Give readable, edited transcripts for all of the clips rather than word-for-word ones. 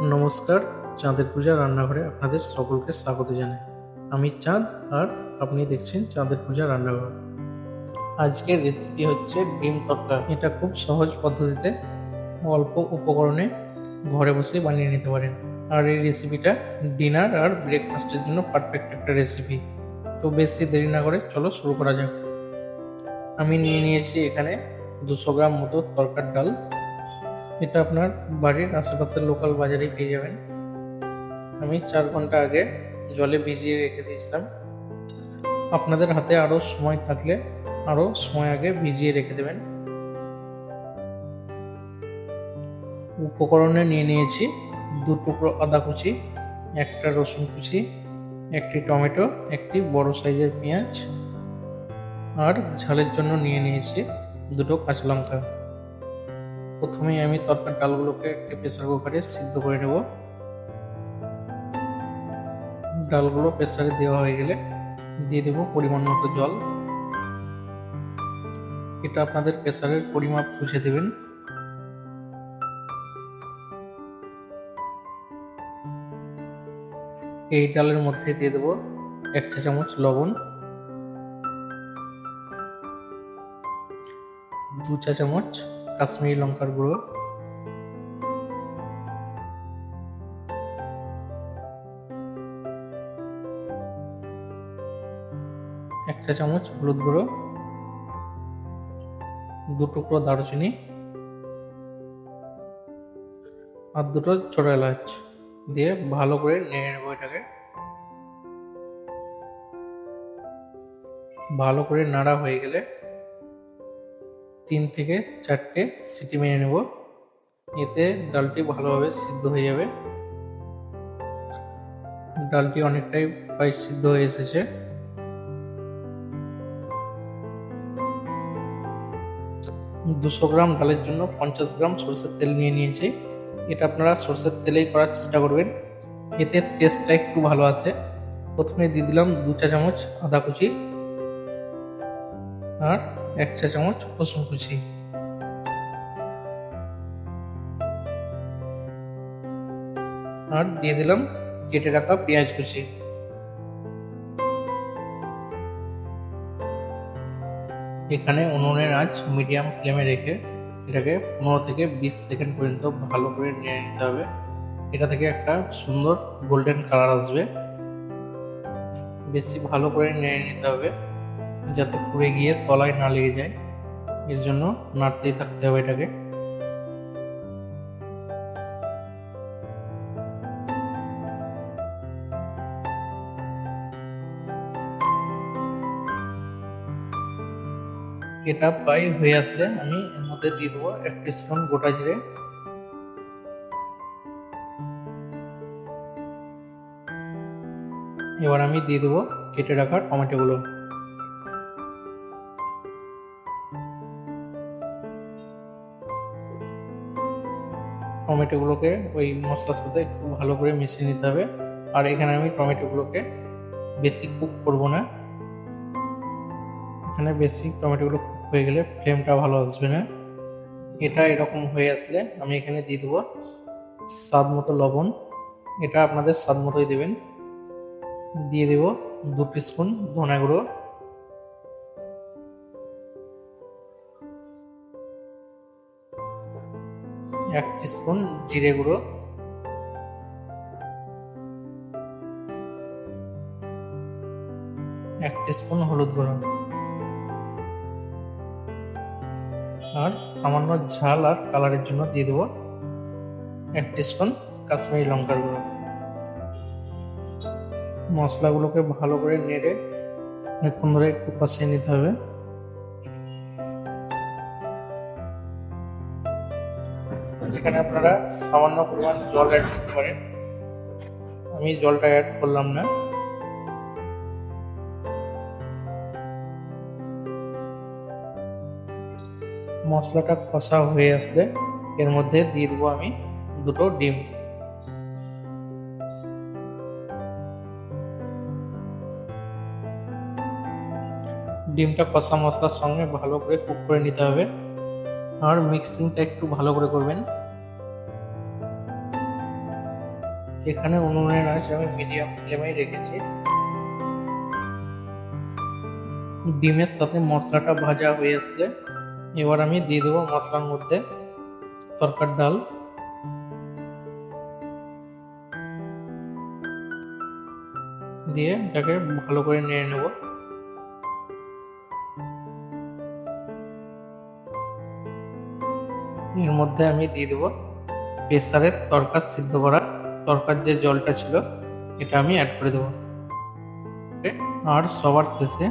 নমস্কার, চাঁদের পূজা রান্নাঘরে আপনাদের সকলকে স্বাগত জানাই। আমি চাঁদ, আর আপনি দেখছেন চাঁদের পূজা রান্নাঘর। আজকের রেসিপি হচ্ছে ডিম তড়কা। এটা খুব সহজ পদ্ধতিতে অল্প উপকরণে ঘরে বসে বানিয়ে নিতে পারেন। আর এই রেসিপিটা ডিনার আর ব্রেকফাস্টের জন্য পারফেক্ট একটা রেসিপি। তো বেশি দেরি না করে চলো শুরু করা যাক। আমি নিয়ে নিয়েছি এখানে 200 গ্রাম মতো তরকার ডাল। এটা আপনার বাড়ির আশেপাশের লোকাল বাজারেই পেয়ে যাবেন। আমি 4 ঘন্টা আগে জলে ভিজিয়ে রেখে দিয়েছিলাম। আপনাদের হাতে আরও সময় থাকলে আরও সময় আগে ভিজিয়ে রেখে দেবেন। উপকরণে নিয়ে নিয়েছি 2 টুকরো আদা কুচি, একটা রসুন কুচি, একটি টমেটো, একটি বড় সাইজের পেঁয়াজ, আর ঝালের জন্য নিয়ে নিয়েছি 2টো কাঁচা লঙ্কা। প্রথমেই আমি তরকার ডালগুলোকে একটি প্রেসার কুকারে সিদ্ধ করে নেব। ডালগুলো প্রেসারে দেওয়া হয়ে গেলে দিয়ে দেব পরিমাণ মতো জল। এটা আপনাদের প্রেসারের পরিমাপ বুঝে দেবেন। এই ডালের মধ্যে দিয়ে দেব 1 চা চামচ লবণ, 2 চা চামচ কাশ্মীরি লঙ্কার গুঁড়ো, 1 চা চামচ হলুদ গুঁড়ো, 2 টুকরো দারুচিনি আর 2টো ছোট এলাচ দিয়ে ভালো করে নেড়ে নেব। এটাকে ভালো করে নাড়া হয়ে গেলে 3 থেকে 4টে সিটি মেরে নেব। এতে ডালটি ভালোভাবে সিদ্ধ হয়ে যাবে। ডালটি অনেকটাই প্রায় সিদ্ধ হয়ে এসেছে। দুশো গ্রাম ডালের জন্য 50 গ্রাম সরষের তেল নিয়ে নিয়েছি। এটা আপনারা সরষের তেলেই করার চেষ্টা করবেন, এতে টেস্টটা একটু ভালো আছে। প্রথমে দিয়ে দিলাম 2 চা চামচ আদা কুচি আর 1 চা চামচ রসুন কুচি। আর দিয়ে দিলাম কেটে রাখা পেঁয়াজ কুচি। এখানে উনুনের আঁচ মিডিয়াম ফ্লেমে রেখে এটাকে 15 থেকে 20 সেকেন্ড পর্যন্ত ভালো করে নেড়ে নিতে হবে। এটা থেকে একটা সুন্দর গোল্ডেন কালার আসবে। বেশি ভালো করে নেড়ে নিতে হবে যাতে পুড়ে গিয়ে তলায় না লেগে যায়, এর জন্য নাড়তেই থাকতে হবে এটাকে। এটা প্রায় হয়ে আসলে আমি এর মধ্যে দিয়ে দেবো 1 টিস্পুন গোটা জিরে, এবার আমি দিয়ে দেবো কেটে রাখা টমেটোগুলো। টমেটোগুলোকে ওই মশলার সাথে একটু ভালো করে মিশিয়ে নিতে হবে। আর এখানে আমি টমেটোগুলোকে বেশি কুক করব না। এখানে বেশি টমেটোগুলো কুক হয়ে গেলে ফ্লেমটা ভালো আসবে না। এটা এরকম হয়ে আসলে আমি এখানে দিয়ে দেবো স্বাদ মতো লবণ। এটা আপনাদের স্বাদ মতোই দেবেন। দিয়ে দেব 2 টিস্পুন ধনে গুঁড়ো, 1 টিস্পুন জিরে গুঁড়ো, 1 টিস্পুন হলুদ গুঁড়ো, আর সামান্য ঝাল আর কালারের জন্য দিয়ে দেবো 1 টিস্পুন কাশ্মীরি লঙ্কার গুঁড়ো। মশলাগুলোকে ভালো করে নেড়ে অনেকক্ষণ ধরে একটু কষিয়ে নিতে হবে। এখানে আপনারা সামান্য পরিমাণ জল অ্যাড করতে পারেন, আমি জলটা অ্যাড করলাম না। মশলাটা কষা হয়ে আসলে এর মধ্যে দিয়ে দেবো আমি 2টো ডিম। ডিমটা কষা মশলার সঙ্গে ভালো করে কুক করে নিতে হবে, আর মিক্সিংটা একটু ভালো করে করবেন। এখানে উনুনের আঁচ আমি মিডিয়াম ফ্লেমে রেখেছি। ডিমের সাথে মশলাটা ভাজা হয়ে আসলে এবার আমি দিয়ে দেবো মশলার মধ্যে তরকার ডাল, দিয়ে এটাকে ভালো করে নেড়ে নেব। এর মধ্যে আমি দিয়ে দেবো প্রেসারের তরকার সিদ্ধ করা তরকার যে জলটা ছিল এটা আমি অ্যাড করে দেবো। আর সবার শেষে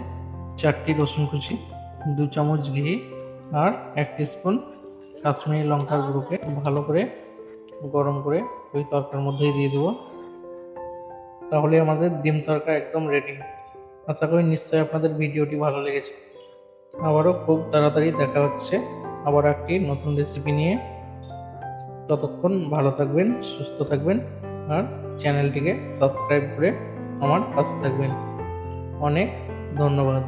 4টি রসুন কুচি, 2 চামচ ঘি আর 1 টিস্পুন কাশ্মীরি লঙ্কার গুঁড়োকে ভালো করে গরম করে ওই তরকার মধ্যেই দিয়ে দেবো। তাহলে আমাদের ডিম তরকা একদম রেডি। আশা করি নিশ্চয়ই আপনাদের ভিডিওটি ভালো লেগেছে। আবারও খুব তাড়াতাড়ি দেখা হচ্ছে আবার একটি নতুন রেসিপি নিয়ে। ততক্ষণ ভালো থাকবেন, সুস্থ থাকবেন আর চ্যানেলটিকে সাবস্ক্রাইব করে আমার পাশে থাকবেন। অনেক ধন্যবাদ।